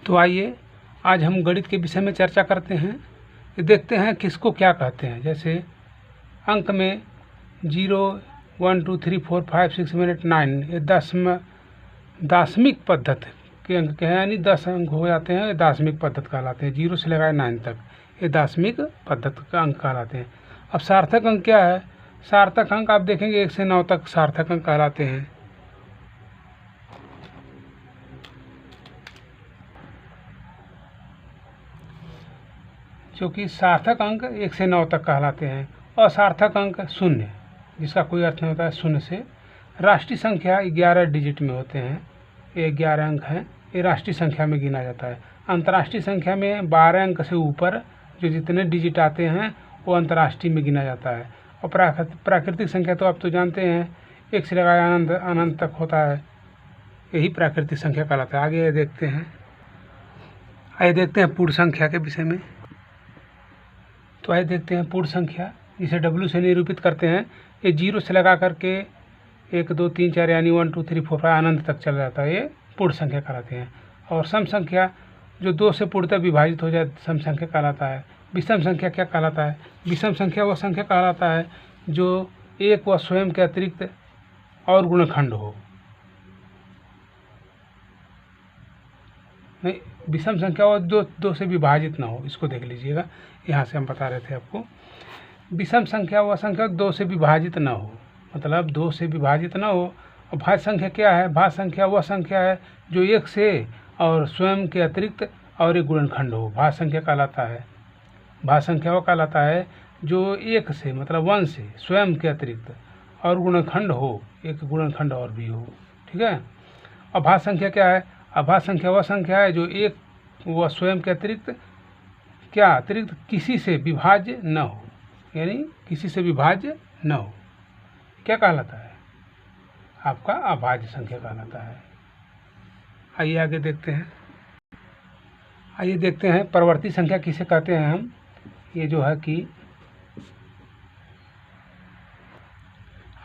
तो आइए आज हम गणित के विषय में चर्चा करते हैं। ये देखते हैं किसको क्या कहते हैं। जैसे अंक में 0, 1, 2, 3, 4, 5, 6, 7, 8, 9 ये दाशमिक पद्धति के अंक के हैं, यानी 10 अंक हो जाते हैं। ये दाशमिक पद्धति कहलाते हैं। 0 से लगाए 9 तक ये दाशमिक पद्धति का अंक कहलाते हैं। अब सार्थक अंक क्या है? सार्थक अंक आप देखेंगे 1 से 9 तक सार्थक अंक कहलाते हैं। जो कि सार्थक अंक 1 से 9 तक कहलाते हैं। असार्थक अंक 0, जिसका कोई अर्थ नहीं होता है। 0 से राष्ट्रीय संख्या 11 डिजिट में होते हैं। ये 11 अंक हैं, ये राष्ट्रीय संख्या में गिना जाता है। अंतर्राष्ट्रीय संख्या में 12 अंक से ऊपर जो जितने डिजिट आते हैं वो अंतर्राष्ट्रीय में गिना जाता है। और प्राकृतिक संख्या तो आप तो जानते हैं 1 से लगाए अनंत तक होता है, यही प्राकृतिक संख्या कहलाता है। आगे देखते हैं, आइए देखते हैं पूर्ण संख्या के विषय में। तो आइए देखते हैं पूर्ण संख्या, जिसे W से निरूपित करते हैं। ये 0 से लगा करके 1, 2, 3, 4 यानी 1, 2, 3, 4, 5 अनंत तक चला जाता है, ये पूर्ण संख्या कहलाते हैं। और सम संख्या जो 2 से पूर्णतः विभाजित हो जाए सम संख्या कहलाता है। विषम संख्या क्या कहलाता है? विषम संख्या वह संख्या कहलाता है जो एक व स्वयं के अतिरिक्त और गुणनखंड हो। नहीं, विषम संख्या वो दो से विभाजित ना हो, इसको देख लीजिएगा। यहाँ से हम बता रहे थे आपको, विषम संख्या वह संख्या 2 से विभाजित ना हो, मतलब 2 से विभाजित ना हो। और भाज्य संख्या क्या है? भाज्य संख्या वह संख्या है जो 1 से और स्वयं के अतिरिक्त और एक गुणनखंड हो, भाज्य संख्या कहलाता है। भाज्य संख्या वह कहलाता है जो 1 से मतलब 1 से स्वयं के अतिरिक्त और गुणनखंड हो, एक गुणनखंड और भी हो, ठीक है। और भाज्य संख्या क्या है? अभाज्य संख्या वह संख्या है जो 1 व स्वयं के अतिरिक्त अतिरिक्त किसी से विभाज्य न हो, यानी किसी से विभाज्य न हो, क्या कहलाता है? आपका अभाज्य संख्या कहलाता है। आइए आगे देखते हैं। आइए देखते हैं परिवर्ती संख्या किसे कहते हैं हम। ये जो है कि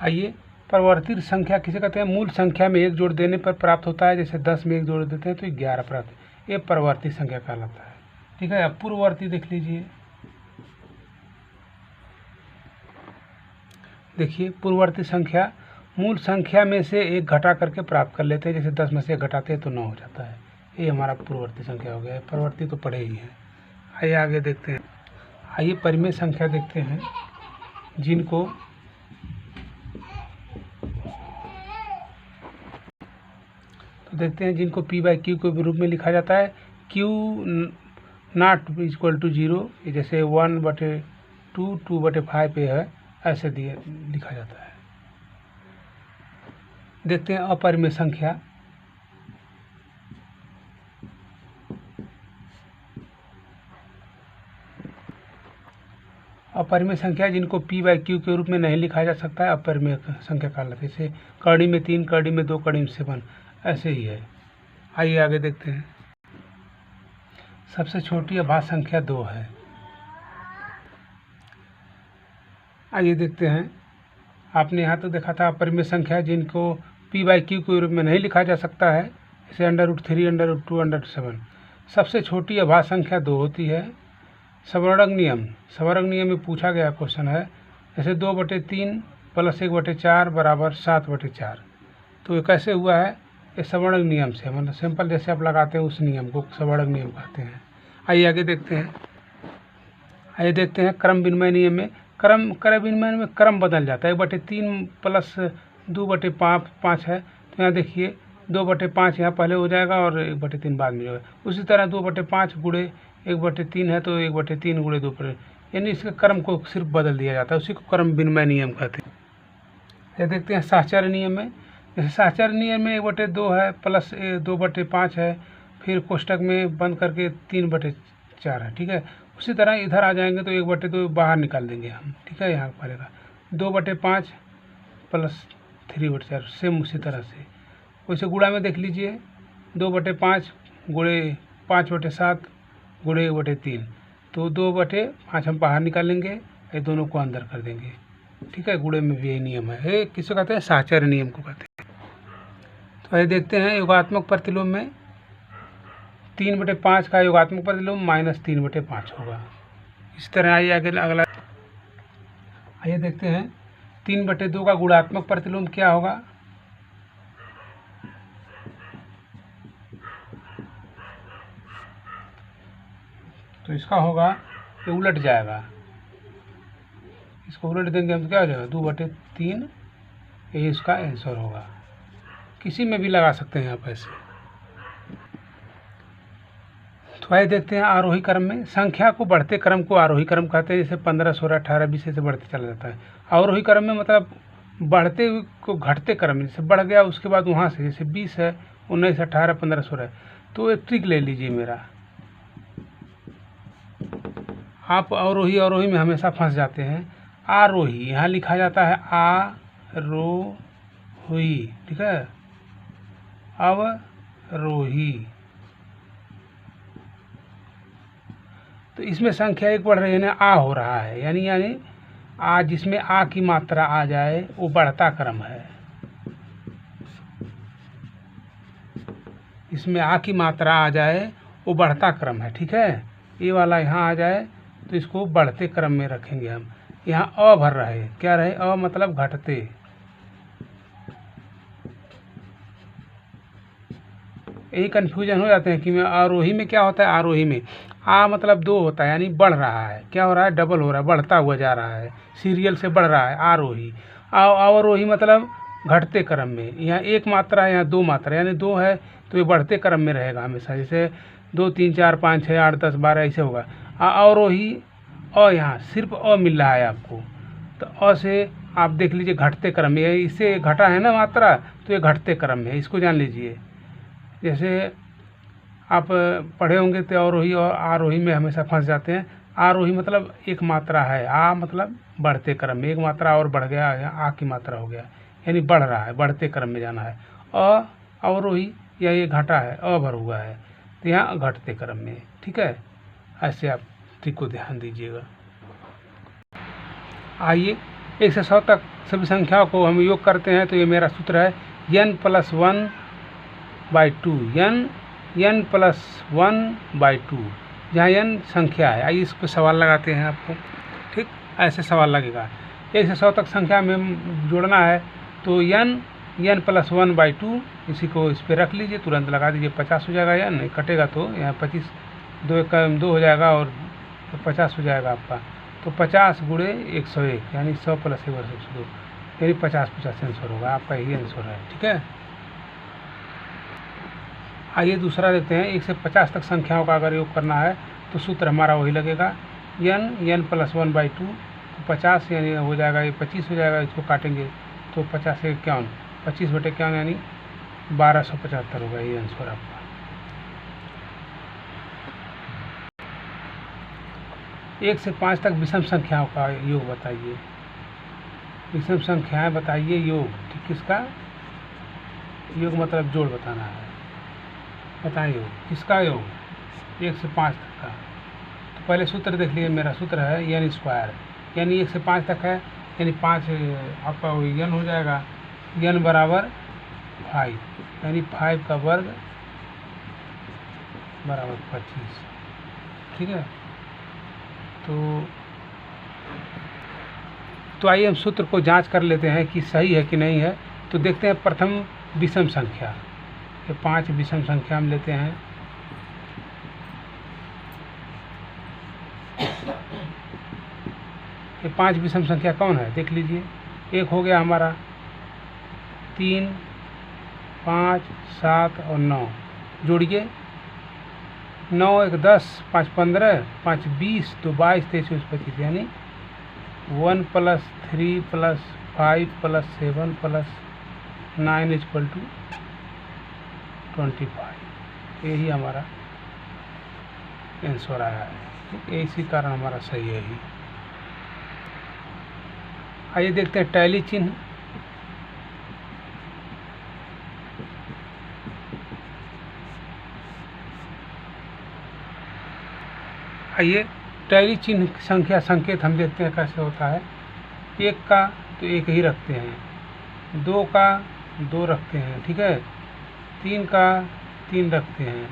आइए परिवर्तित संख्या किसे कहते हैं? मूल संख्या में 1 जोड़ देने पर प्राप्त होता है। जैसे 10 में 1 जोड़ देते हैं तो 11 प्राप्त, ये परिवर्तित संख्या कहलाता है, ठीक है। अब पूर्ववर्ती देख लीजिए। देखिए पूर्ववर्ती संख्या मूल संख्या में से 1 घटा करके प्राप्त कर लेते हैं। जैसे 10 में से 1 घटाते हैं तो 9 हो जाता है, ये हमारा पूर्ववर्ती संख्या हो गया। परिवर्ती तो पढ़े ही है। आइए आगे देखते हैं। आइए परिमेय संख्या देखते हैं, जिनको तो देखते हैं जिनको P/Q के रूप में लिखा जाता है। Q नॉट इक्वल टू 0, जैसे 1/2, 2/5 पे है, ऐसे लिखा जाता है। देखते हैं अपरिमेय संख्या। अपरिमेय संख्या जिनको P/Q के रूप में नहीं लिखा जा सकता है, अपरिमेय संख्या कहलाती है। जैसे कड़ी में 3, कड़ी में 2, कड़ी में 7, ऐसे ही है। आइए आगे देखते हैं। सबसे छोटी अभाज्य संख्या 2 है। आइए देखते हैं। आपने यहाँ तो देखा था अपरिमेय संख्या जिनको P/Q के रूप में नहीं लिखा जा सकता है, जैसे √3, √2, √7। सबसे छोटी अभाज्य संख्या 2 होती है। सवर्णक नियम में पूछा गया क्वेश्चन है, जैसे 2/3 + 1/4 = 7/4। तो ये कैसे हुआ है? ये सवर्णक नियम से, मतलब सिंपल जैसे आप लगाते हैं उस नियम को सवर्णक नियम कहते हैं। आइए आगे देखते हैं। आइए देखते हैं क्रम विनिमय नियम में। क्रम विनिमय में क्रम बदल जाता है। 1/3 + 2/5 है, तो यहाँ देखिए 2/5 यहाँ पहले हो जाएगा और 1/3 बाद में होगा। उसी तरह 2/5 गुणे 1/3 है तो 1/3 गुणे 2, यानी इसके क्रम को सिर्फ बदल दिया जाता है, उसी को क्रम विनिमय नियम कहते हैं। ये देखते हैं साहचर्य नियम में। जैसे साहचर्य नियम में 1/2 है प्लस 2/5 है, फिर कोष्टक में बंद करके 3/4 है, ठीक है। उसी तरह इधर आ जाएंगे तो 1/2 बाहर निकाल देंगे हम, ठीक है। यहाँ पड़ेगा 2/5 + 3/4, सेम उसी तरह से। वैसे गुणा में देख लीजिए 2/5 गुणे 5/7 गुणे 1/3, तो 2/5 हम बाहर निकालेंगे, ये दोनों को अंदर कर देंगे, ठीक है। गुणे में भी यही नियम है। ये किसको कहते हैं? साहचर्य नियम को कहते हैं। तो ये देखते हैं योगात्मक प्रतिलोम में 3/5 का योगात्मक प्रतिलोम -3/5 होगा। इस तरह आइए आगे अगला, आइए देखते हैं 3/2 का गुणात्मक प्रतिलोम क्या होगा। तो इसका होगा, ये उलट जाएगा, इसको उलट देंगे हम तो क्या हो जाएगा 2/3, यही इसका आंसर होगा। किसी में भी लगा सकते हैं आप ऐसे। तो आइए देखते हैं आरोही क्रम में। संख्या को बढ़ते क्रम को आरोही क्रम कहते हैं, जैसे 15, 16, 18, 20 ऐसे बढ़ते चला जाता है। अवरोही क्रम में मतलब बढ़ते हुए को घटते क्रम में, जैसे बढ़ गया उसके बाद वहाँ से, जैसे 20 है, 19, 18, 15, 16। तो एक ट्रिक ले लीजिए मेरा, आप अवरोही में हमेशा फंस जाते हैं। आरोही यहाँ लिखा जाता है आरोही, ठीक है, अवरोही। तो इसमें संख्या एक बढ़ रही है ना, आ हो रहा है, यानी आ, जिसमें आ की मात्रा आ जाए वो बढ़ता क्रम है। इसमें आ की मात्रा आ जाए वो बढ़ता क्रम है, ठीक है। ये वाला यहाँ आ जाए तो इसको बढ़ते क्रम में रखेंगे हम। यहाँ अ भर रहे, क्या रहे, अ मतलब घटते। यही कन्फ्यूजन हो जाते हैं कि मैं आरोही में क्या होता है। आरोही में आ मतलब 2 होता है, यानी बढ़ रहा है, क्या हो रहा है, डबल हो रहा है, बढ़ता हुआ जा रहा है, सीरियल से बढ़ रहा है, आरोही। अवरोही मतलब घटते क्रम में। यहाँ 1 मात्रा है, यहाँ 2 मात्रा, यानी 2 है तो ये बढ़ते क्रम में रहेगा हमेशा, जैसे 2, 3, 4, 5, 6, 8, 10, 12 ऐसे होगा। अवरोही अ, यहाँ सिर्फ अ मिल रहा है आपको, तो अ से आप देख लीजिए घटते क्रम में, इससे घटा है ना मात्रा, तो ये घटते क्रम में है, इसको जान लीजिए। जैसे आप पढ़े होंगे तो अवरोही और आरोही में हमेशा फंस जाते हैं। आरोही मतलब 1 मात्रा है, आ मतलब बढ़ते क्रम में, 1 मात्रा और बढ़ गया, यहाँ आ की मात्रा हो गया, यानी बढ़ रहा है, बढ़ते क्रम में जाना है। अवरोही या ये घटा है, अ भर हुआ है, तो यहाँ घटते क्रम में, ठीक है। ऐसे आप ठीक को ध्यान दीजिएगा। आइए 1 से 100 तक सभी संख्याओं को हम योग करते हैं। तो ये मेरा सूत्र है n+1/2, n+1/2, जहाँ n संख्या है। आइए इस पर सवाल लगाते हैं आपको, ठीक, ऐसे सवाल लगेगा। 1 से 100 तक संख्या में जोड़ना है, तो n+1/2, इसी को इस पर रख लीजिए, तुरंत लगा दीजिए, 50 हो जाएगा। n नहीं कटेगा तो यहाँ 25, 2 हो जाएगा और 50 हो जाएगा आपका। तो 50 × 101, यानी 100 + 1 = 102, यानी 50 आंसर होगा आपका, यही आंसर है, ठीक है। आइए दूसरा देखते हैं। 1 से 50 तक संख्याओं का अगर योग करना है तो सूत्र हमारा वही लगेगा, n+1/2, तो 50 यानी हो जाएगा, ये 25 हो जाएगा, इसको काटेंगे तो 50 से 51, 25/51 यानी 1275 होगा, ये आंसर आपका। 1 से 5 तक विषम संख्याओं का योग बताइए। विषम संख्याएं बताइए योग, ठीक, किसका योग मतलब जोड़ बताना है, बताइए योग किसका योग 1 से 5 तक का। तो पहले सूत्र देख लीजिए, मेरा सूत्र है n², यानी 1 से 5 तक है, यानी 5 आपका n हो जाएगा, n बराबर 5, यानी 5 का वर्ग बराबर 25, ठीक है। तो आइए हम सूत्र को जांच कर लेते हैं कि सही है कि नहीं है। तो देखते हैं प्रथम विषम संख्या, ये 5 विषम संख्या हम लेते हैं। ये 5 विषम संख्या कौन है देख लीजिए। एक हो गया हमारा 3, 5, 7 और 9, जोड़िए 9, 1, 10, 5, 15, 5, 20, 2, 22, 23, 24, 25, यानी 1 + 3 + 5 + 7 + 9 = 25, यही हमारा आंसर आया है, इसी कारण हमारा सही है ही। आइए देखते हैं टैली चिन्ह। आइए टैली चिन्ह संख्या संकेत हम देखते हैं कैसे होता है। 1 का तो 1 ही रखते हैं, 2 का 2 रखते हैं, ठीक है, 3 का 3 रखते हैं,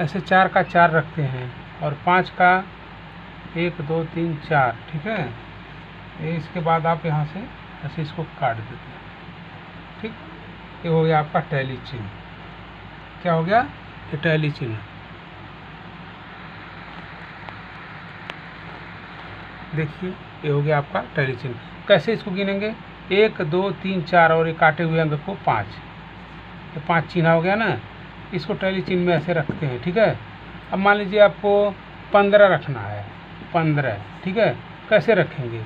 ऐसे 4 का 4 रखते हैं और 5 का 1 2 3 4, ठीक है। ये इसके बाद आप यहाँ से ऐसे इसको काट देते हैं, ठीक। ये हो गया आपका टैली चिन्ह। क्या हो गया? ये टैली चिन्ह। देखिए ये हो गया आपका टैली चिन्ह। कैसे इसको गिनेंगे? 1 2 3 4 और ये काटे हुए अंक को 5, ये 5 चिन्ह हो गया ना। इसको टैली चिन्ह में ऐसे रखते हैं, ठीक है। अब मान लीजिए आपको 15 रखना है, 15, ठीक है। कैसे रखेंगे?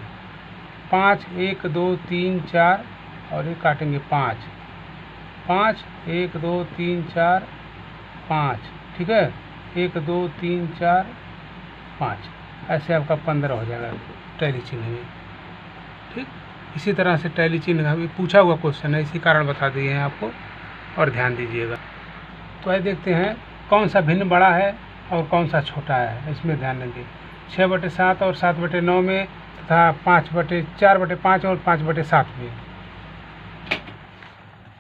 5 1 2 3 4 और ये काटेंगे 5 5 1 2 3 4 5, ठीक है। 1 2 3 4 5, ऐसे आपका 15 हो जाएगा टैली चिन्ह में, ठीक। इसी तरह से टैली चिन्ह का भी पूछा हुआ क्वेश्चन है, इसी कारण बता दिए हैं आपको, और ध्यान दीजिएगा। तो आइए देखते हैं कौन सा भिन्न बड़ा है और कौन सा छोटा है, इसमें ध्यान देंगे। 6/7 और 7/9 में तथा 4/5 और 5/7 में।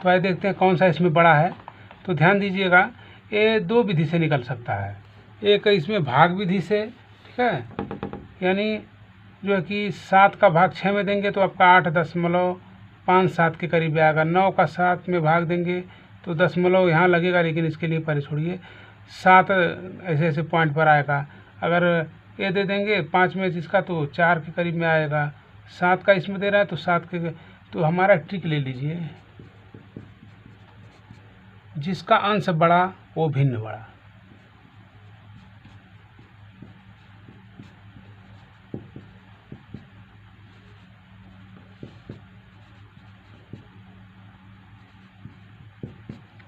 तो आइए देखते हैं कौन सा इसमें बड़ा है। तो ध्यान दीजिएगा, ये 2 विधि से निकल सकता है। एक इसमें भाग विधि से, ठीक है, यानी जो है कि 7 का भाग 6 में देंगे तो आपका 8.57 के करीब आएगा। 9 का 7 में भाग देंगे तो दशमलव यहाँ लगेगा, लेकिन इसके लिए परे छोड़िए, 7 ऐसे ऐसे पॉइंट पर आएगा। अगर ये दे देंगे 5 में जिसका तो 4 के करीब में आएगा। 7 का इसमें दे रहा है तो 7 के, तो हमारा ट्रिक ले लीजिए, जिसका अंश बड़ा वो भिन्न बड़ा।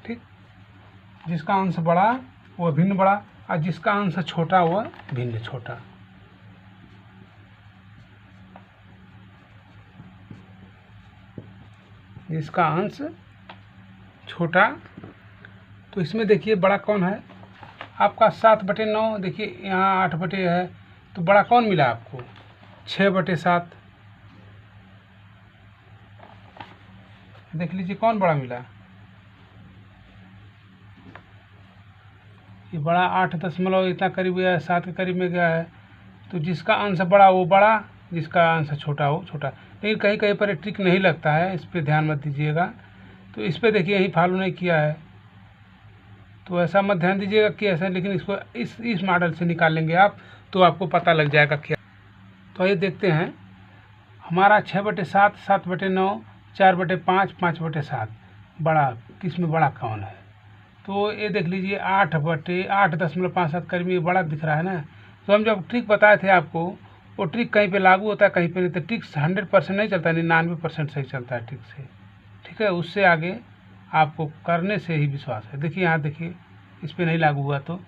ठीक, जिसका अंश बड़ा वो भिन्न बड़ा, और जिसका अंश छोटा वह भिन्न छोटा। जिसका अंश छोटा, तो इसमें देखिए बड़ा कौन है आपका? 7/9। देखिए यहाँ 8 है, तो बड़ा कौन मिला आपको? 6/7। देख लीजिए कौन बड़ा मिला। ये बड़ा 8 दशमलव इतना करीब गया है, 7 के करीब में गया है। तो जिसका अंश बड़ा वो बड़ा, जिसका अंश छोटा वो छोटा। लेकिन कहीं कहीं पर ट्रिक नहीं लगता है, इस पर ध्यान मत दीजिएगा। तो इस पर देखिए यही फॉलो नहीं किया है, तो ऐसा मत ध्यान दीजिएगा कि ऐसा, लेकिन इसको इस मॉडल से निकाल लेंगे आप, तो आपको पता लग जाएगा क्या। तो ये देखते हैं हमारा 6/7, 7/9, 4/5, 5/7 बड़ा, किस में बड़ा कौन है? तो ये देख लीजिए 8/8.57 करीब में बड़ा दिख रहा है ना। तो हम जब ट्रिक बताए थे आपको, वो ट्रिक कहीं पे लागू होता है, कहीं पे नहीं। तो ट्रिक 100% नहीं चलता, 99% सही चलता है ट्रिक से, ठीक है। उससे आगे आपको करने से ही विश्वास है। देखिए यहाँ देखिए, इस पर नहीं लागू हुआ, तो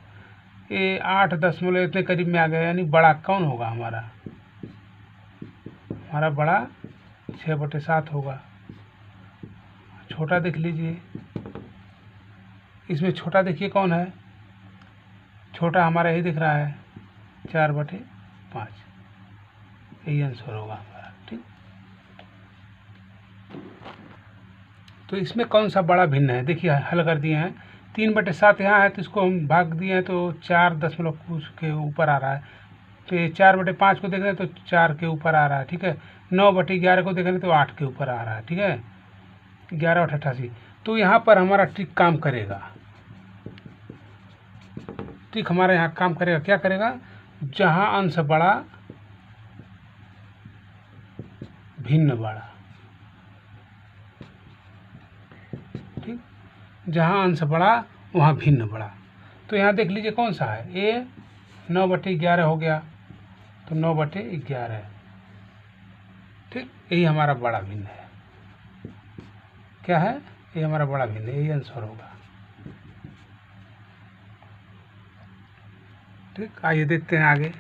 ये 8 दशमलव इतने करीब में आ गया, यानी बड़ा कौन होगा हमारा? हमारा बड़ा 6/7 होगा। छोटा देख लीजिए, इसमें छोटा देखिए कौन है? छोटा हमारा यही दिख रहा है, 4/5। यही आंसर होगा हमारा, ठीक। तो इसमें कौन सा बड़ा भिन्न है? देखिए हल कर दिए हैं। 3/7 यहाँ है, तो इसको हम भाग दिए हैं तो 4 दशमलव कुछ के ऊपर आ रहा है। तो 4/5 को देख रहे हैं तो 4 के ऊपर आ रहा है, ठीक है। 9/11 को देख रहे हैं तो 8 के ऊपर आ रहा है, ठीक है। 11/88। तो यहाँ पर हमारा ट्रिक काम करेगा। ट्रिक हमारा यहाँ काम करेगा। क्या करेगा? जहाँ अंश बड़ा भिन्न बड़ा, ठीक। जहाँ अंश बड़ा वहाँ भिन्न बड़ा। तो यहाँ देख लीजिए कौन सा है? ये 9/11 हो गया, तो 9/11, ठीक। यही हमारा बड़ा भिन्न है। क्या है? ये हमारा बड़ा भिन्न है, यही आंसर होगा, ठीक। आइए देखते हैं आगे।